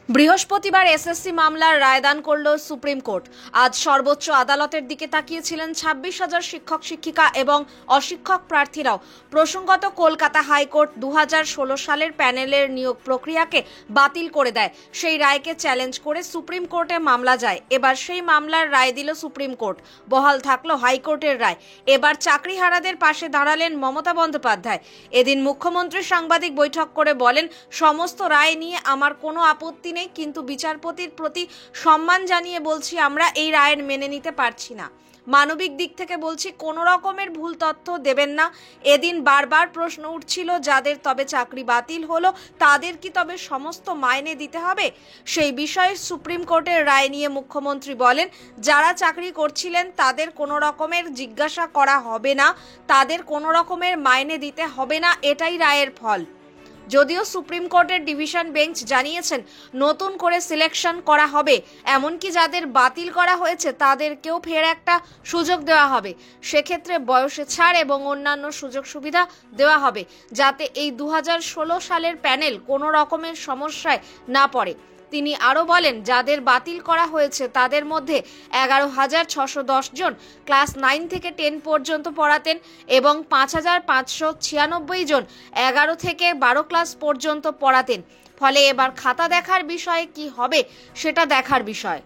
বৃহস্পতিবার এসএসসি মামলার রায়দান করল সুপ্রিম কোর্ট। আজ সর্বোচ্চ আদালতের দিকে তাকিয়েছিলেন 26,000 শিক্ষক শিক্ষিকা এবং অশিক্ষক প্রার্থীরাও। প্রসঙ্গত, কলকাতা হাইকোর্ট 2016 সালের প্যানেলের নিয়োগ প্রক্রিয়াকে বাতিল করে দেয়। সেই রায়কে চ্যালেঞ্জ করে সুপ্রিম কোর্টে মামলা যায়। এবার সেই মামলার রায় দিল সুপ্রিম কোর্ট। বহাল থাকলো হাইকোর্টের রায়। এবার চাকরিহারাদের পাশে দাঁড়ালেন মমতা বন্দ্যোপাধ্যায়। এদিন মুখ্যমন্ত্রী সাংবাদিক বৈঠক করে বলেন, সমস্ত রায় নিয়ে আমার কোনো আপত্তি নেই, কিন্তু বিচারপতির প্রতি সম্মান জানিয়ে বলছি, আমরা এই রায়ের মেনে নিতে পারছি না। মানবিক দিক থেকে বলছি, কোনো রকমের ভুল তথ্য দেবেন না। এদিন বারবার প্রশ্ন উঠছিল, যাদের তবে চাকরি বাতিল হলো তাদের কি তবে সমস্ত মাইনে দিতে হবে? সেই বিষয়ে সুপ্রিম কোর্টের রায় নিয়ে মুখ্যমন্ত্রী বলেন, যারা চাকরি করছিলেন তাদের কোনো রকমের জিজ্ঞাসা করা হবে না, তাদের কোনো রকমের মাইনে দিতে হবে না, এটাই রায়ের ফল। যদিও সুপ্রিম কোর্টের ডিভিশন বেঞ্চ জানিয়েছেন, নতুন করে সিলেকশন করা হবে, এমনকি যাদের বাতিল করা হয়েছে তাদেরকেও ফের একটা সুযোগ দেওয়া হবে। সেক্ষেত্রে বয়সে ছাড় এবং অন্যান্য সুযোগ সুবিধা দেওয়া হবে, যাতে এই 2016 সালের প্যানেল কোনো রকমের সমস্যায় না পড়ে। তিনি আরও বলেন, যাদের বাতিল করা হয়েছে তাদের মধ্যে 11,610 জন ক্লাস 9 থেকে 10 পর্যন্ত পড়াতেন এবং 5,596 জন 11 থেকে 12 ক্লাস পর্যন্ত পড়াতেন। ফলে এবার খাতা দেখার বিষয়ে কি হবে সেটা দেখার বিষয়।